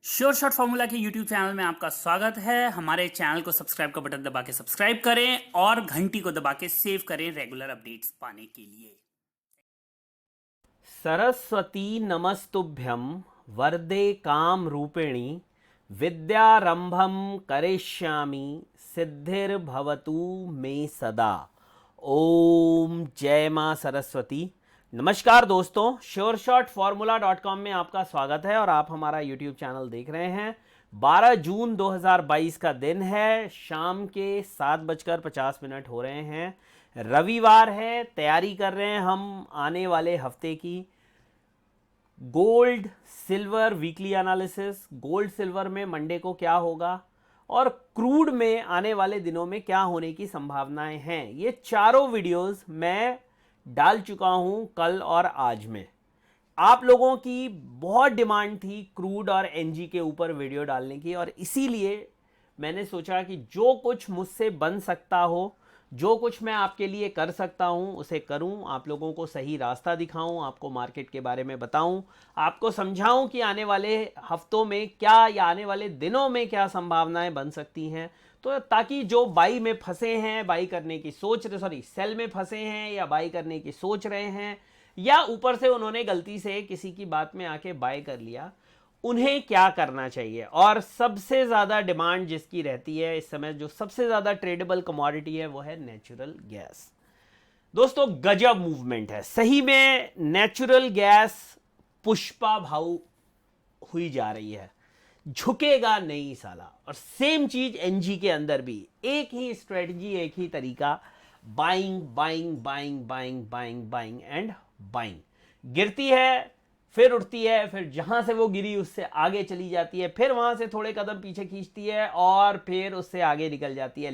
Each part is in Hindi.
श्योर शॉट फॉर्मूला के यूट्यूब चैनल में आपका स्वागत है। हमारे चैनल को सब्सक्राइब का बटन दबा के सब्सक्राइब करें और घंटी को दबा के सेव करें रेगुलर अपडेट्स पाने के लिए। सरस्वती नमस्तुभ्यं वरदे काम रूपिणी विद्यारंभम करिष्यामि सिद्धिर्भवतु मे सदा। ओम जय मां सरस्वती। नमस्कार दोस्तों, sureshotformula.com में आपका स्वागत है और आप हमारा YouTube चैनल देख रहे हैं। 12 जून 2022 का दिन है, शाम के 7:50 हो रहे हैं। रविवार है, तैयारी कर रहे हैं हम आने वाले हफ्ते की gold silver weekly analysis. Gold silver में मंडे को क्या होगा और क्रूड में आने वाले दिनों में क्या होने की संभावनाएं हैं, ये चारों वीडियोस मैं डाल चुका हूं कल और आज में। आप लोगों की बहुत डिमांड थी क्रूड और एनजी के ऊपर वीडियो डालने की और इसीलिए मैंने सोचा कि जो कुछ मुझसे बन सकता हो, जो कुछ मैं आपके लिए कर सकता हूं उसे करूं, आप लोगों को सही रास्ता दिखाऊं, आपको मार्केट के बारे में बताऊं, आपको समझाऊं कि आने वाले हफ्तों में क्या या आने वाले दिनों में क्या संभावनाएं बन सकती हैं। तो ताकि जो बाई में फंसे हैं, बाई करने की सोच रहे, सेल में फंसे हैं या बाई करने की सोच रहे हैं, या ऊपर से उन्होंने गलती से किसी की बात में आके बाय कर लिया, उन्हें क्या करना चाहिए। और सबसे ज़्यादा डिमांड जिसकी रहती है इस समय, जो सबसे ज़्यादा ट्रेडेबल कमोडिटी है, वो है नेचुरल गैस। दोस्तों गजब मूवमेंट है सही में, नेचुरल गैस पुष्पा भाव हुई जा रही है, झुकेगा नहीं साला। और सेम चीज एनजी के अंदर भी, एक ही स्ट्रेटजी, एक ही तरीका, buying buying buying buying buying buying and buying. गिरती है, फिर उठती है, फिर जहां से वो गिरी उससे आगे चली जाती है, फिर वहां से थोड़े कदम पीछे खींचती है और फिर उससे आगे निकल जाती है।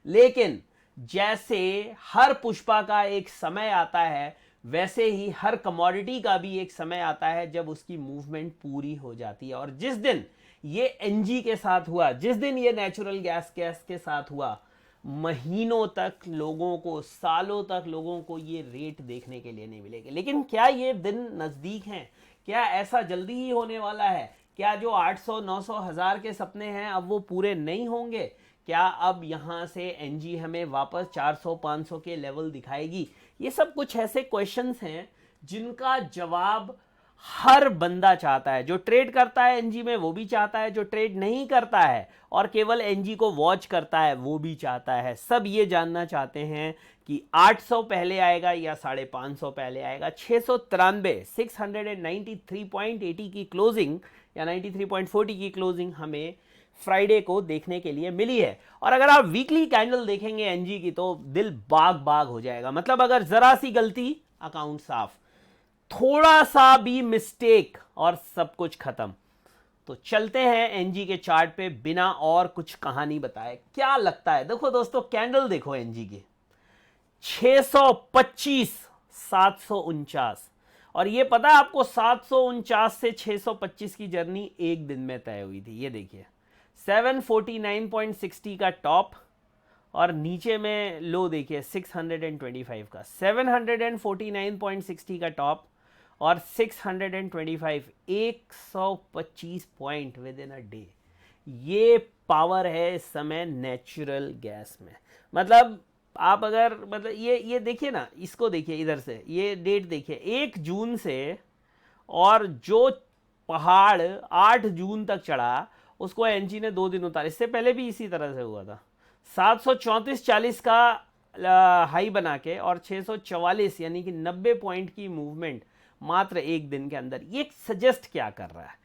लेकिन जैसे हर पुष्पा का एक समय आता है, वैसे ही हर कमोडिटी का भी एक समय आता है जब उसकी मूवमेंट पूरी हो जाती है। और जिस दिन ये एनजी के साथ हुआ, जिस दिन ये नेचुरल गैस के साथ हुआ, महीनों तक लोगों को, सालों तक लोगों को ये रेट देखने के लिए नहीं मिलेगी। लेकिन क्या ये दिन नजदीक हैं? क्या ऐसा जल्दी ही होने वाला है? क्या जो 800, 900, 1000 के सपने हैं अब वो पूरे नहीं होंगे? क्या अब यहां से एनजी हमें वापस 400, 500 के लेवल दिखाएगी? ये सब कुछ ऐसे क्वेश्चंस हैं जिनका जवाब हर बंदा चाहता है। जो ट्रेड करता है एनजी में वो भी चाहता है, जो ट्रेड नहीं करता है और केवल एनजी को वॉच करता है वो भी चाहता है। सब ये जानना चाहते हैं कि 800 पहले आएगा या 550 पहले आएगा। 693 693.80 की क्लोजिंग या 93.40 की क्लोजिंग हमें फ्राइडे को देखने के लिए मिली है। और अगर आप वीकली कैंडल देखेंगे एनजी की तो दिल बाग बाग हो जाएगा। मतलब अगर जरा सी गलती, अकाउंट साफ, थोड़ा सा भी मिस्टेक और सब कुछ खत्म। तो चलते हैं एनजी के चार्ट पे बिना और कुछ कहानी बताए। क्या लगता है? देखो दोस्तों, कैंडल देखो एनजी की, 625, 749। और ये पता है आपको, 749 से 625 की जर्नी एक दिन में तय हुई थी। ये देखिए 749.60 का टॉप और नीचे में लो देखिए 625 का। 749.60 का टॉप और 625, 125 point with in a day. ये पावर है इस समय नेचुरल गैस में। मतलब आप अगर, मतलब ये देखिए ना, इसको देखिए इधर से, ये डेट देखिए 1 जून से, और जो पहाड़ 8 जून तक चढ़ा उसको एनजी ने 2 दिन उतारा। इससे पहले भी इसी तरह से हुआ था, 734.40 का हाई बना के और 644 यानी कि 90 पॉइंट की मूवमेंट मात्र एक दिन के अंदर। ये सजेस्ट क्या कर रहा है?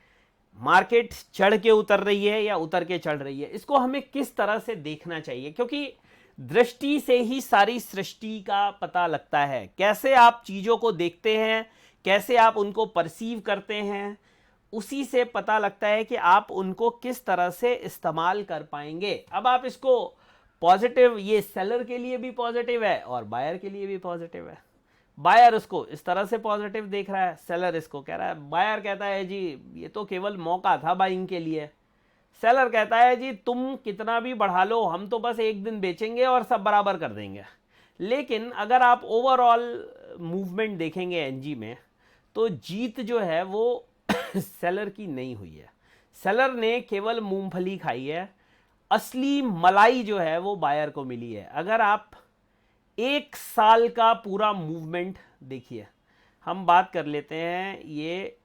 मार्केट चढ़ के उतर रही है या उतर के चढ़ रही है? इसको हमें किस तरह से देखना चाहिए? क्योंकि दृष्टि से ही सारी सृष्टि का पता लगता है। कैसे आप चीजों को देखते हैं, कैसे आप उनको परसीव करते हैं, उसी से पता लगता है कि आप उनको किस तरह से इस्तेमाल कर पाएंगे। अब आप इसको पॉजिटिव, ये सेलर के लिए भी पॉजिटिव है और बायर के लिए भी पॉजिटिव है। बायर उसको इस तरह से पॉजिटिव देख रहा है, सेलर इसको कह रहा है, बायर कहता है जी ये तो केवल मौका था बाइंग के लिए, सेलर कहता है जी तुम कितना भी बढ़ा लो, हम तो बस एक दिन बेचेंगे और सब बराबर कर देंगे। लेकिन अगर आप ओवरऑल मूवमेंट देखेंगे एनजी में, तो जीत जो है वो सेलर की नहीं हुई है। सेलर ने केवल मूंगफली खाई है, असली मलाई जो है वो बायर को मिली है। अगर आप 1 साल का पूरा मूवमेंट देखिए, हम बात कर लेते हैं ये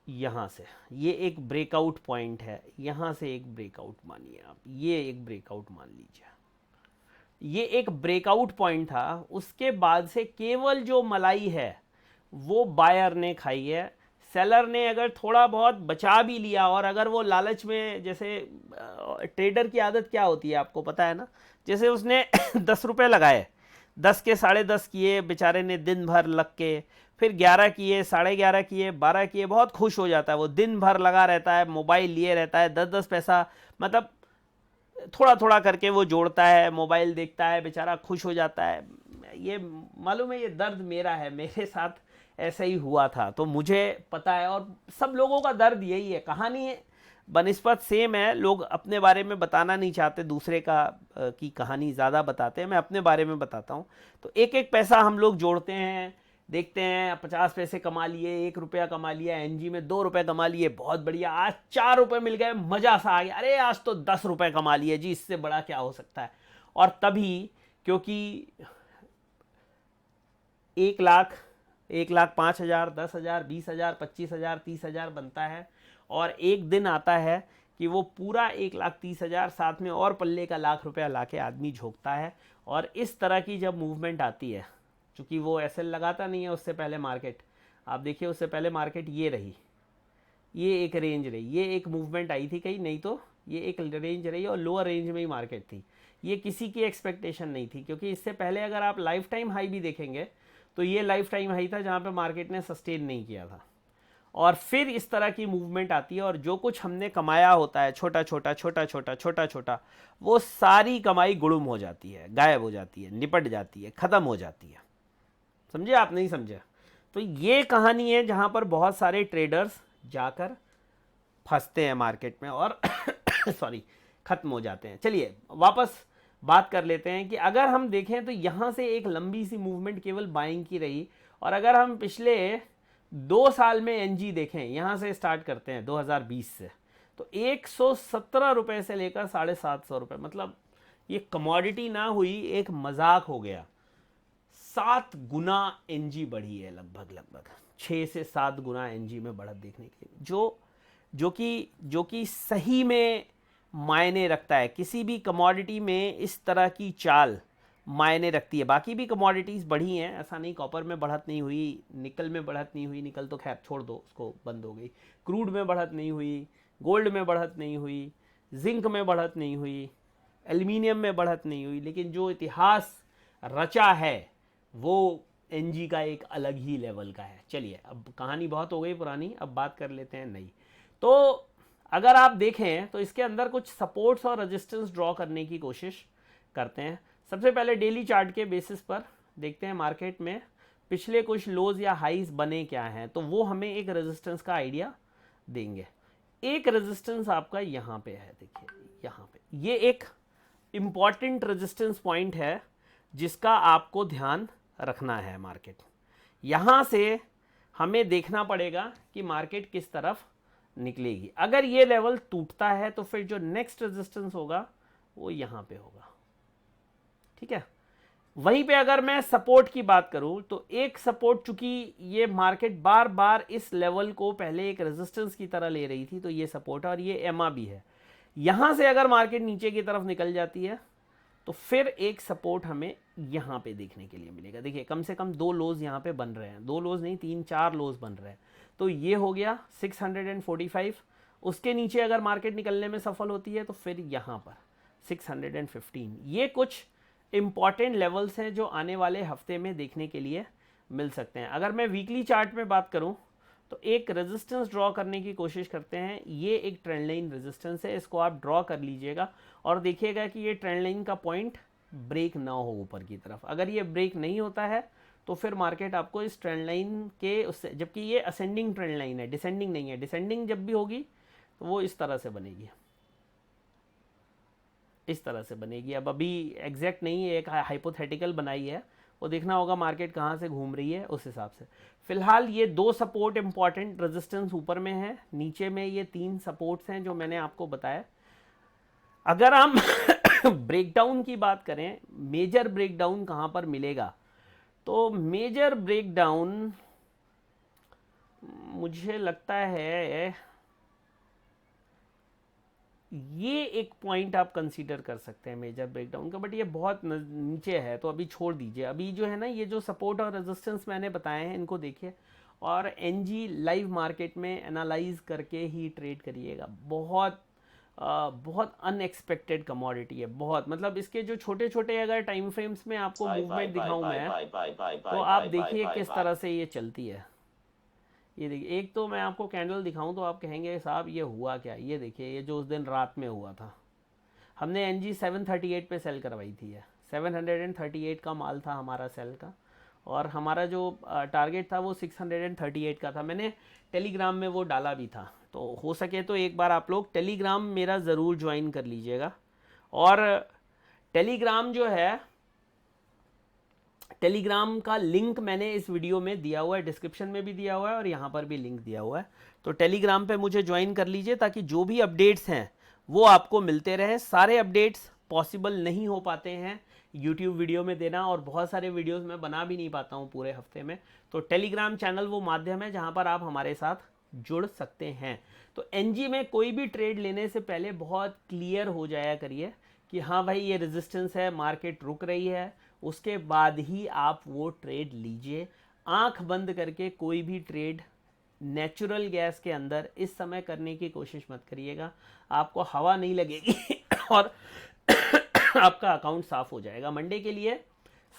यहाँ से, ये एक ब्रेकआउट पॉइंट है, यहाँ से एक ब्रेकआउट मानिए आप, ये एक ब्रेकआउट मान लीजिए, ये एक ब्रेकआउट पॉइंट था। उसके बाद से केवल जो मलाई है वो बायर ने खाई है। सेलर ने अगर थोड़ा बहुत बचा भी लिया, और अगर वो लालच में, जैसे ट्रेडर की आदत क्या होती है आपको पता है ना, जैसे उसने 10 रुपये लगाए, 10 के 10.5 किए बेचारे ने दिन भर लग के, फिर 11 किए, 11.5 किए, 12 किए, बहुत खुश हो जाता है वो, दिन भर लगा रहता है, मोबाइल लिए रहता है, 10-10 पैसा, मतलब थोड़ा थोड़ा करके वो जोड़ता है, मोबाइल देखता है, बेचारा खुश हो जाता है। ये मालूम है, ये दर्द मेरा है, मेरे साथ ऐसा ही हुआ था, तो मुझे पता है, और सब लोगों का दर्द यही है। कहानी बनिस्बत सेम है, लोग अपने बारे में बताना नहीं चाहते, दूसरे की कहानी ज़्यादा बताते हैं, मैं अपने बारे में बताता हूँ। तो एक एक पैसा हम लोग जोड़ते हैं, देखते हैं 50 पैसे कमा लिए, 1 रुपया कमा लिया, एनजी में 2 रुपये कमा लिए, बहुत बढ़िया, आज 4 रुपये मिल गए, मज़ा सा आ गया, अरे आज तो 10 रुपये कमा लिए जी, इससे बड़ा क्या हो सकता है। और तभी, क्योंकि 1,05,000, 10,000, 20,000, 25,000, 30,000 बनता है, और एक दिन आता है कि वो पूरा 1,30,000 साथ में और पल्ले का लाख रुपया ला के आदमी झोंकता है। और इस तरह की जब मूवमेंट आती है, चूँकि वो ऐसे लगाता नहीं है उससे पहले मार्केट, आप देखिए उससे पहले मार्केट ये रही, ये एक रेंज रही, ये एक मूवमेंट आई थी कहीं, नहीं तो ये एक रेंज रही, और लोअर रेंज में ही मार्केट थी। ये किसी की एक्सपेक्टेशन नहीं थी, क्योंकि इससे पहले अगर आप लाइफ टाइम हाई भी देखेंगे तो ये लाइफ टाइम हाई था जहाँ पे मार्केट ने सस्टेन नहीं किया था। और फिर इस तरह की मूवमेंट आती है, और जो कुछ हमने कमाया होता है छोटा छोटा, वो सारी कमाई गुड़ुम हो जाती है, गायब हो जाती है, निपट जाती है, ख़त्म हो जाती है। समझे आप? नहीं समझे? तो ये कहानी है जहाँ पर बहुत सारे ट्रेडर्स जाकर फंसते हैं मार्केट में और सॉरी, ख़त्म हो जाते हैं। चलिए वापस बात कर लेते हैं कि अगर हम देखें तो यहाँ से एक लंबी सी मूवमेंट केवल बाइंग की रही, और अगर हम पिछले 2 साल में एनजी देखें, यहाँ से स्टार्ट करते हैं 2020 से, तो 117 रुपये से लेकर 750 रुपये, मतलब ये कमोडिटी ना हुई, एक मजाक हो गया। 7 गुना एनजी बढ़ी है, लगभग 6 से 7 गुना एनजी में बढ़त देखने के लिए, जो कि सही में मायने रखता है। किसी भी कमोडिटी में इस तरह की चाल मायने रखती है। बाकी भी कमोडिटीज़ बढ़ी हैं, ऐसा नहीं, कॉपर में बढ़त नहीं हुई, निकल में बढ़त नहीं हुई, निकल तो खैर छोड़ दो, उसको बंद हो गई, क्रूड में बढ़त नहीं हुई, गोल्ड में बढ़त नहीं हुई, जिंक में बढ़त नहीं हुई, एल्युमिनियम में बढ़त नहीं हुई, लेकिन जो इतिहास रचा है वो एनजी का एक अलग ही लेवल का है। चलिए, अब कहानी बहुत हो गई पुरानी, अब बात कर लेते हैं नई। तो अगर आप देखें तो इसके अंदर कुछ सपोर्ट्स और रेजिस्टेंस ड्रॉ करने की कोशिश करते हैं। सबसे पहले डेली चार्ट के बेसिस पर देखते हैं मार्केट में पिछले कुछ लोज या हाईज बने क्या हैं, तो वो हमें एक रेजिस्टेंस का आइडिया देंगे। एक रेजिस्टेंस आपका यहाँ पे है, देखिए यहाँ पे, ये एक इम्पॉर्टेंट रेजिस्टेंस पॉइंट है जिसका आपको ध्यान रखना है। मार्केट यहाँ से हमें देखना पड़ेगा कि मार्केट किस तरफ निकलेगी। अगर ये लेवल टूटता है तो फिर जो नेक्स्ट रेजिस्टेंस होगा वो यहाँ पे होगा, ठीक है। वहीं पे अगर मैं सपोर्ट की बात करूं तो एक सपोर्ट, चूंकि ये मार्केट बार बार इस लेवल को पहले एक रेजिस्टेंस की तरह ले रही थी, तो ये सपोर्ट है, और ये एमआ भी है। यहां से अगर मार्केट नीचे की तरफ निकल जाती है तो फिर एक सपोर्ट हमें यहाँ पे देखने के लिए मिलेगा। देखिए कम से कम 2 लोज यहाँ पे बन रहे हैं, 2 लोज नहीं 3-4 लोज बन रहे हैं। तो ये हो गया 645, उसके नीचे अगर मार्केट निकलने में सफल होती है तो फिर यहाँ पर 615। ये कुछ इंपॉर्टेंट लेवल्स हैं जो आने वाले हफ्ते में देखने के लिए मिल सकते हैं। अगर मैं वीकली चार्ट में बात करूं तो एक रेजिस्टेंस ड्रॉ करने की कोशिश करते हैं। ये एक ट्रेंड लाइन रेजिस्टेंस है, इसको आप ड्रॉ कर लीजिएगा और देखिएगा कि ये ट्रेंड लाइन का पॉइंट ब्रेक ना हो ऊपर की तरफ। अगर ये ब्रेक नहीं होता है तो फिर मार्केट आपको इस ट्रेंड लाइन के उससे, जबकि ये असेंडिंग ट्रेंड लाइन है, डिसेंडिंग नहीं है, डिसेंडिंग जब भी होगी तो वो इस तरह से बनेगी, इस तरह से बनेगी। अब अभी एग्जैक्ट नहीं है, एक हाइपोथेटिकल बनाई है, वो देखना होगा मार्केट कहाँ से घूम रही है उस हिसाब से। फिलहाल ये 2 सपोर्ट इंपॉर्टेंट रेजिस्टेंस ऊपर में है, नीचे में ये 3 सपोर्ट्स हैं जो मैंने आपको बताया। अगर हम ब्रेकडाउन की बात करें, मेजर ब्रेकडाउन कहाँ पर मिलेगा, तो मेजर ब्रेकडाउन मुझे लगता है ये एक पॉइंट आप कंसीडर कर सकते हैं मेजर ब्रेकडाउन का, बट ये बहुत नीचे है तो अभी छोड़ दीजिए। अभी जो है ना, ये जो सपोर्ट और रेजिस्टेंस मैंने बताए हैं इनको देखिए, और एनजी लाइव मार्केट में एनालाइज करके ही ट्रेड करिएगा। बहुत अनएक्सपेक्टेड कमोडिटी है, बहुत, मतलब इसके जो छोटे छोटे अगर टाइम फ्रेम्स में आपको मूवमेंट दिखाऊं मैं, तो आप देखिए किस तरह से ये चलती है। ये देखिए, एक तो मैं आपको कैंडल दिखाऊं तो आप कहेंगे साहब ये हुआ क्या। ये देखिए, ये जो उस दिन रात में हुआ था, हमने एनजी 738 पे सेल करवाई थी। है 738 का माल था हमारा सेल का, और हमारा जो टारगेट था वो 638 का था। मैंने टेलीग्राम में वो डाला भी था, तो हो सके तो एक बार आप लोग टेलीग्राम मेरा ज़रूर ज्वाइन कर लीजिएगा। और टेलीग्राम जो है, टेलीग्राम का लिंक मैंने इस वीडियो में दिया हुआ है, डिस्क्रिप्शन में भी दिया हुआ है और यहाँ पर भी लिंक दिया हुआ है। तो टेलीग्राम पे मुझे ज्वाइन कर लीजिए ताकि जो भी अपडेट्स हैं वो आपको मिलते रहें। सारे अपडेट्स पॉसिबल नहीं हो पाते हैं यूट्यूब वीडियो में देना, और बहुत सारे वीडियोस मैं बना भी नहीं पाता हूँ पूरे हफ्ते में। तो टेलीग्राम चैनल वो माध्यम है जहाँ पर आप हमारे साथ जुड़ सकते हैं। तो एनजी में कोई भी ट्रेड लेने से पहले बहुत क्लियर हो जाया करिए कि हाँ भाई ये रेजिस्टेंस है, मार्केट रुक रही है, उसके बाद ही आप वो ट्रेड लीजिए। आंख बंद करके कोई भी ट्रेड नेचुरल गैस के अंदर इस समय करने की कोशिश मत करिएगा, आपको हवा नहीं लगेगी और आपका अकाउंट साफ हो जाएगा। मंडे के लिए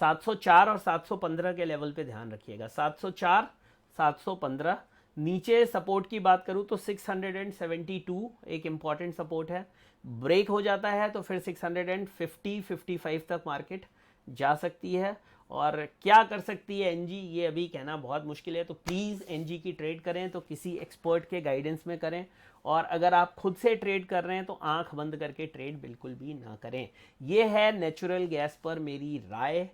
704 और 715 के लेवल पे ध्यान रखिएगा। 704 715। नीचे सपोर्ट की बात करूं तो 672 एक इम्पॉर्टेंट सपोर्ट है। ब्रेक हो जाता है तो फिर 650-55 तक मार्केट जा सकती है। और क्या कर सकती है एनजी, ये अभी कहना बहुत मुश्किल है। तो प्लीज़ एनजी की ट्रेड करें तो किसी एक्सपर्ट के गाइडेंस में करें, और अगर आप खुद से ट्रेड कर रहे हैं तो आंख बंद करके ट्रेड बिल्कुल भी ना करें। ये है नेचुरल गैस पर मेरी राय।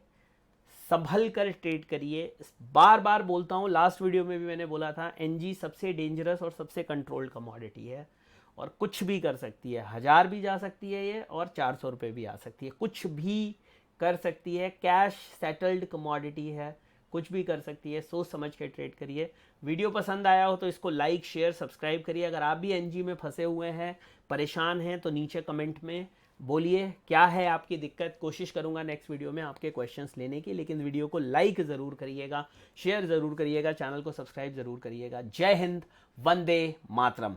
संभल कर ट्रेड करिए। बार बार बोलता हूँ, लास्ट वीडियो में भी मैंने बोला था, एनजी सबसे डेंजरस और सबसे कंट्रोल्ड कमोडिटी है, और कुछ भी कर सकती है। 1000 भी जा सकती है ये, और 400 रुपये भी आ सकती है, कुछ भी कर सकती है। कैश सेटल्ड कमोडिटी है, कुछ भी कर सकती है। सोच समझ के ट्रेड करिए। वीडियो पसंद आया हो तो इसको लाइक शेयर सब्सक्राइब करिए। अगर आप भी एनजी में फंसे हुए हैं, परेशान हैं, तो नीचे कमेंट में बोलिए क्या है आपकी दिक्कत। कोशिश करूंगा नेक्स्ट वीडियो में आपके क्वेश्चंस लेने की, लेकिन वीडियो को लाइक ज़रूर करिएगा, शेयर ज़रूर करिएगा, चैनल को सब्सक्राइब ज़रूर करिएगा। जय हिंद, वंदे मातरम।